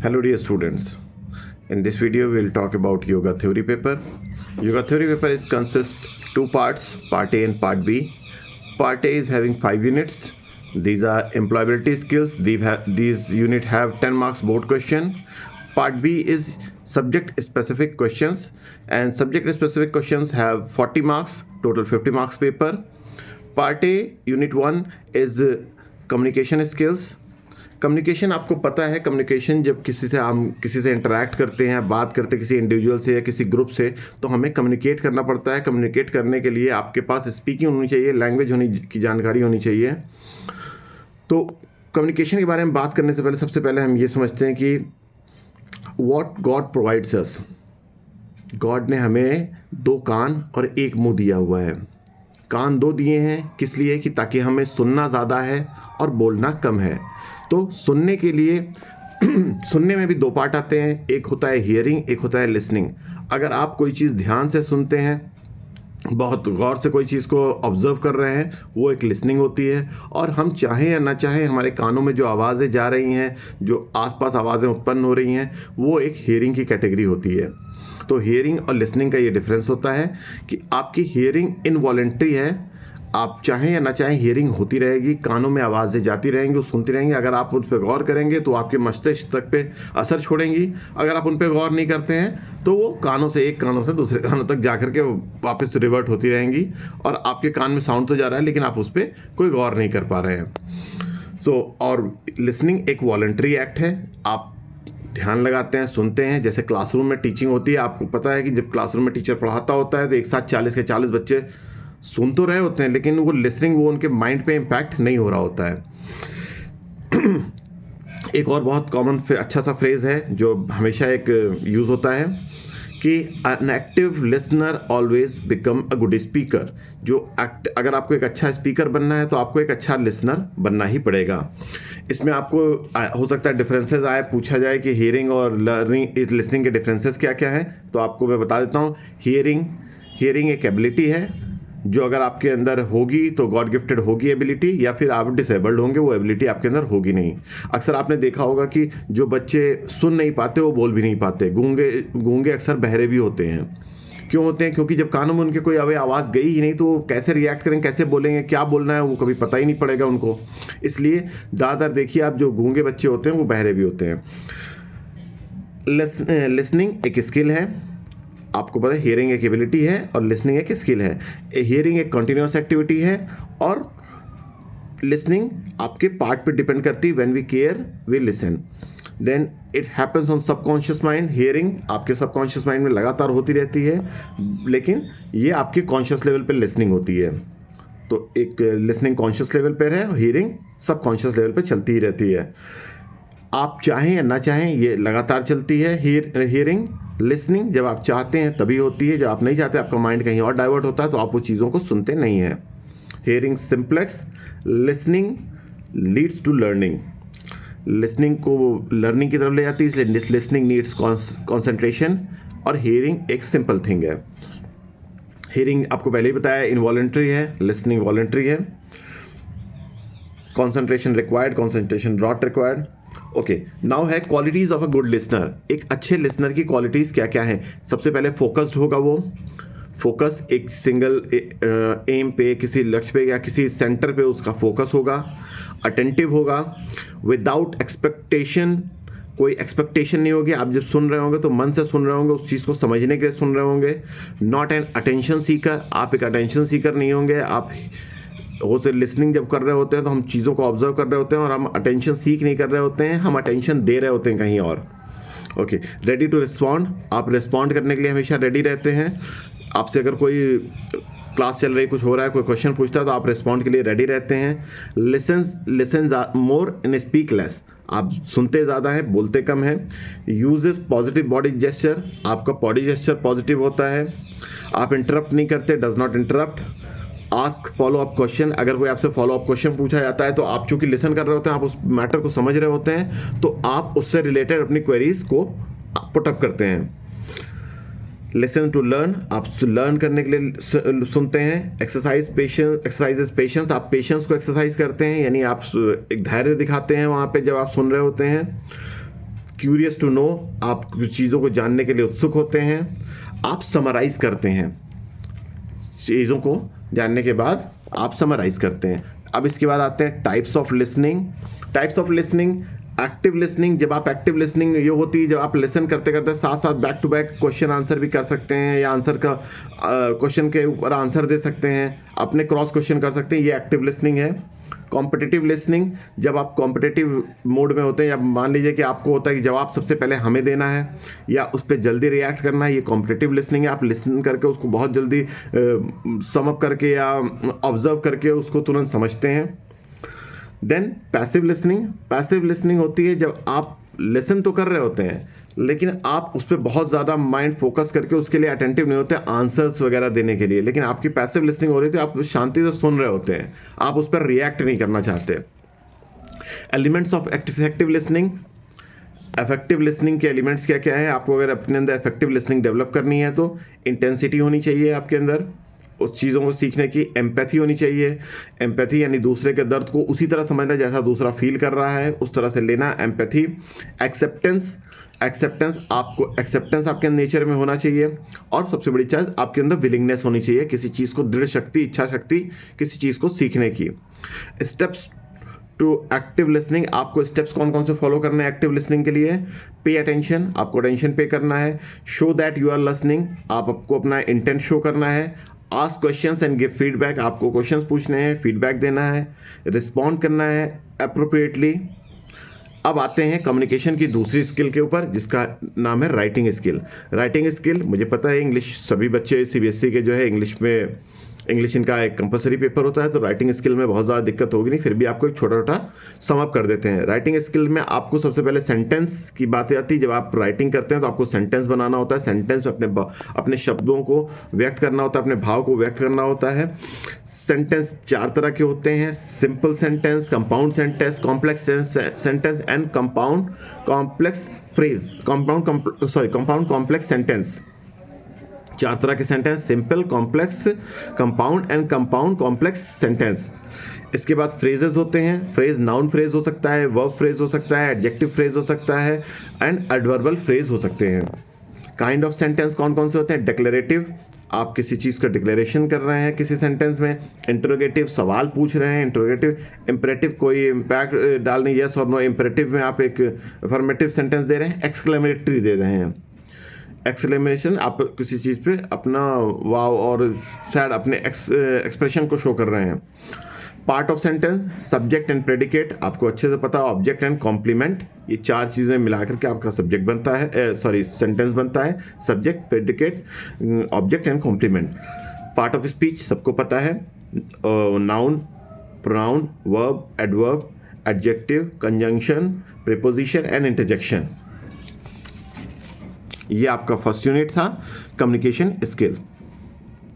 Hello dear students. In this video we will talk about yoga theory paper. Yoga theory paper is consists two parts, part A and part B. Part A is having 5 units. These are employability skills. These unit have 10 marks board question. Part B is subject specific questions, and subject specific questions have 40 marks, total 50 marks paper. Part A unit 1 is communication skills. Communication आपको पता है, communication जब हम किसी से interact करते हैं, बात करते हैं किसी इंडिविजुअल से या किसी ग्रुप से, तो हमें कम्युनिकेट करना पड़ता है. कम्युनिकेट करने के लिए आपके पास स्पीकिंग होनी चाहिए, लैंग्वेज होनी की जानकारी होनी चाहिए. तो कम्युनिकेशन के बारे में बात करने से पहले सबसे पहले हम ये समझते हैं कि what God provides us. God ने हमें 2 कान और 1 मुंह दिया हुआ है. कान 2 दिए हैं किस लिए? कि ताकि हमें सुनना ज़्यादा है और बोलना कम है. तो सुनने के लिए सुनने में भी 2 पार्ट आते हैं, एक होता है हियरिंग, एक होता है लिसनिंग. अगर आप कोई चीज़ ध्यान से सुनते हैं, बहुत गौर से कोई चीज़ को ऑब्जर्व कर रहे हैं, वो एक लिसनिंग होती है. और हम चाहें या ना चाहें, हमारे कानों में जो आवाज़ें जा रही हैं, जो आसपास आवाज़ें उत्पन्न हो रही हैं, वो एक हियरिंग की कैटेगरी होती है. तो हियरिंग और लिसनिंग का ये डिफरेंस होता है कि आपकी हियरिंग इनवॉलेंट्री है. आप चाहें या ना चाहें हियरिंग होती रहेगी, कानों में आवाज़ें जाती रहेंगी, वो सुनती रहेंगी. अगर आप उन पर गौर करेंगे तो आपके मस्तिष्क तक पे असर छोड़ेंगी. अगर आप उन पर गौर नहीं करते हैं तो वो कानों से एक कानों से दूसरे कानों तक जा करके वापस रिवर्ट होती रहेंगी, और आपके कान में साउंड तो जा रहा है लेकिन आप उस पर कोई गौर नहीं कर पा रहे हैं. और लिसनिंग एक वॉलंटरी एक्ट है. आप ध्यान लगाते हैं, सुनते हैं. जैसे क्लासरूम में टीचिंग होती है, आपको पता है कि जब क्लासरूम में टीचर पढ़ाता होता है तो एक साथ 40 के 40 बच्चे सुन तो रहे होते हैं, लेकिन वो लिसनिंग, वो उनके माइंड पे इम्पैक्ट नहीं हो रहा होता है. एक और बहुत कॉमन अच्छा सा फ्रेज़ है जो हमेशा एक यूज़ होता है कि an active listener always become a good speaker. अगर आपको एक अच्छा स्पीकर बनना है तो आपको एक अच्छा लिसनर बनना ही पड़ेगा. इसमें आपको हो सकता है डिफरेंसेस आए, पूछा जाए कि हियरिंग और लिसनिंग के डिफरेंसेस क्या क्या हैं. तो आपको मैं बता देता हूँ. हियरिंग एक एबिलिटी है जो अगर आपके अंदर होगी तो गॉड गिफ्टेड होगी एबिलिटी, या फिर आप डिसेबल्ड होंगे, वो एबिलिटी आपके अंदर होगी नहीं. अक्सर आपने देखा होगा कि जो बच्चे सुन नहीं पाते वो बोल भी नहीं पाते. गूंगे अक्सर बहरे भी होते हैं. क्यों होते हैं? क्योंकि जब कानों में उनके कोई आवाज़ गई ही नहीं तो वो कैसे रिएक्ट करेंगे, कैसे बोलेंगे, क्या बोलना है, वो कभी पता ही नहीं पड़ेगा उनको. इसलिए ज़्यादातर देखिए आप, जो गूंगे बच्चे होते हैं वो बहरे भी होते हैं. लिसनिंग एक स्किल है. आपको पता है हियरिंग एक एबिलिटी है और लिसनिंग एक स्किल है. हियरिंग एक कंटिन्यूअस एक्टिविटी है और लिसनिंग आपके पार्ट पे डिपेंड करती है. When we care we listen, then it happens on subconscious mind. Hearing आपके सबकॉन्शियस माइंड में लगातार होती रहती है, लेकिन ये आपके कॉन्शियस लेवल पे लिसनिंग होती है. तो एक लिसनिंग कॉन्शियस लेवल पर है और हियरिंग सबकॉन्शियस लेवल पे चलती ही रहती है. आप चाहें या ना चाहें ये लगातार चलती है. हियरिंग, लिसनिंग जब आप चाहते हैं तभी होती है, जब आप नहीं चाहते, आपका माइंड कहीं और डाइवर्ट होता है तो आप वो चीज़ों को सुनते नहीं हैं. Hearing simplex, listening leads to learning. Listening को लर्निंग की तरफ ले जाती है, इसलिए लिसनिंग नीड्स कॉन्सेंट्रेशन, और हियरिंग एक सिंपल थिंग है. हियरिंग आपको पहले ही बताया इनवॉलंटरी है, लिसनिंग वॉलंटरी है. Concentration required, concentration not required. Okay, now है qualities of a good listener. एक अच्छे लिसनर की क्वालिटीज़ क्या क्या हैं? सबसे पहले फोकस्ड होगा वो. फोकस एक सिंगल एम पे, किसी लक्ष्य पे या किसी सेंटर पे उसका फोकस होगा. अटेंटिव होगा. विदाउट एक्सपेक्टेशन, कोई एक्सपेक्टेशन नहीं होगी. आप जब सुन रहे होंगे तो मन से सुन रहे होंगे, उस चीज़ को समझने के लिए सुन रहे होंगे. नॉट एन अटेंशन सीकर, आप एक अटेंशन सीकर नहीं होंगे. आप वो से लिसनिंग जब कर रहे होते हैं तो हम चीज़ों को ऑब्जर्व कर रहे होते हैं और हम अटेंशन सीख नहीं कर रहे होते हैं, हम अटेंशन दे रहे होते हैं कहीं और. ओके, रेडी टू रिस्पॉन्ड, आप रिस्पॉन्ड करने के लिए हमेशा रेडी रहते हैं. आपसे अगर कोई क्लास चल रही, कुछ हो रहा है, कोई क्वेश्चन पूछता है तो आप रिस्पॉन्ड के लिए रेडी रहते हैं. Listen more and speak less, आप सुनते ज़्यादा है, बोलते कम है. यूजेस पॉजिटिव बॉडी जेस्चर, आपका बॉडी जेस्चर पॉजिटिव होता है. आप इंटरप्ट नहीं करते, does not interrupt. Ask follow up question, अगर कोई आपसे फॉलो अप क्वेश्चन पूछा जाता है तो आप चूंकि लिसन कर रहे होते हैं, आप उस मैटर को समझ रहे होते हैं, तो आप उससे रिलेटेड अपनी क्वेरीज को पुटअप करते हैं. लिसन टू लर्न, आप लर्न करने के लिए सुनते हैं. एक्सरसाइजेस पेशेंस, आप पेशेंस को एक्सरसाइज करते हैं, यानी आप एक धैर्य दिखाते हैं वहाँ पे जब आप सुन रहे होते हैं. क्यूरियस टू नो, आप कुछ चीज़ों को जानने के लिए उत्सुक होते हैं। आप समराइज करते हैं, चीज़ों को जानने के बाद आप समराइज करते हैं। अब इसके बाद आते हैं types of listening. Types of listening, active listening. जब आप एक्टिव लिसनिंग ये होती है जब आप लिसन करते करते साथ साथ back to back question answer भी कर सकते हैं, या आंसर का क्वेश्चन के ऊपर आंसर दे सकते हैं, अपने क्रॉस क्वेश्चन कर सकते हैं, ये एक्टिव लिसनिंग है। कॉम्पिटिटिव लिसनिंग, जब आप कॉम्पिटिटिव मोड में होते हैं, या मान लीजिए कि आपको होता है कि जवाब सबसे पहले हमें देना है या उस पर जल्दी रिएक्ट करना है, ये कॉम्पिटिटिव लिसनिंग है। आप लिसन करके उसको बहुत जल्दी सम अप करके या ऑब्जर्व करके उसको तुरंत समझते हैं। Then passive listening. Passive listening होती है जब आप लिसन तो कर रहे होते हैं लेकिन आप उस पर बहुत ज़्यादा माइंड फोकस करके उसके लिए अटेंटिव नहीं होते आंसर्स वगैरह देने के लिए, लेकिन आपकी पैसिव लिसनिंग हो रही थी, आप शांति से सुन रहे होते हैं, आप उस पर रिएक्ट नहीं करना चाहते। Elements of effective listening. Effective listening के एलिमेंट्स क्या क्या है? आपको अगर अपने अंदर इफेक्टिव लिसनिंग डेवलप करनी है तो इंटेंसिटी होनी चाहिए आपके अंदर उस चीज़ों को सीखने की। एम्पैथी होनी चाहिए। एम्पैथी यानी दूसरे के दर्द को उसी तरह समझना जैसा दूसरा फील कर रहा है, उस तरह से लेना, एम्पैथी। एक्सेप्टेंस। एक्सेप्टेंस आपके नेचर में होना चाहिए। और सबसे बड़ी चीज़ आपके अंदर विलिंगनेस होनी चाहिए, किसी चीज़ को दृढ़ शक्ति, इच्छा शक्ति किसी चीज़ को सीखने की। Steps to active listening. आपको स्टेप्स कौन कौन से फॉलो करने हैं एक्टिव लिसनिंग के लिए? पे अटेंशन, आपको अटेंशन पे करना है। Show that you are listening, आपको अपना इंटेंट शो करना है। Ask questions and give feedback, आपको क्वेश्चंस पूछने हैं, फीडबैक देना है। रिस्पॉन्ड करना है अप्रोप्रिएटली। अब आते हैं कम्युनिकेशन की दूसरी स्किल के ऊपर जिसका नाम है राइटिंग स्किल। राइटिंग स्किल, मुझे पता है इंग्लिश सभी बच्चे सीबीएसई के जो है इंग्लिश इनका एक कंपलसरी पेपर होता है, तो राइटिंग स्किल में बहुत ज़्यादा दिक्कत होगी नहीं, फिर भी आपको एक छोटा छोटा सम अप कर देते हैं। राइटिंग स्किल में आपको सबसे पहले सेंटेंस की बात आती है। जब आप राइटिंग करते हैं तो आपको सेंटेंस बनाना होता है, सेंटेंस में अपने शब्दों को व्यक्त करना होता है, अपने भाव को व्यक्त करना होता है। सेंटेंस 4 तरह के होते हैं: simple sentence, compound sentence, complex sentence and compound complex sentence. 4 तरह के sentence: simple, complex, compound and compound complex sentence. इसके बाद फ्रेजेस होते हैं। फ्रेज नाउन फ्रेज हो सकता है, वर्ब फ्रेज हो सकता है, एडजेक्टिव फ्रेज हो सकता है एंड एडवर्बल फ्रेज हो सकते हैं। काइंड ऑफ सेंटेंस कौन कौन से होते हैं? डिक्लेरेटिव, आप किसी चीज़ का डिक्लेरेशन कर रहे हैं किसी सेंटेंस में। इंटरोगेटिव, सवाल पूछ रहे हैं। इंटरोगेटिव। इम्परेटिव, कोई इम्पैक्ट डालने, यस और नो। इम्परेटिव में आप एक अफर्मेटिव सेंटेंस दे रहे हैं। एक्सक्लेमेटरी दे रहे हैं। एक्सक्लेमेशन, आप किसी चीज़ पे अपना वाव और सैड अपने एक्सप्रेशन को शो कर रहे हैं। Part of sentence, subject and predicate, आपको अच्छे से पता है। ऑब्जेक्ट एंड कॉम्प्लीमेंट, ये 4 चीज़ें मिलाकर के आपका सब्जेक्ट बनता है, सेंटेंस बनता है। Subject, predicate, object and complement. Part of speech सबको पता है। Noun, pronoun, verb, adverb, adjective, conjunction, preposition and interjection. ये आपका फर्स्ट यूनिट था, कम्युनिकेशन स्किल।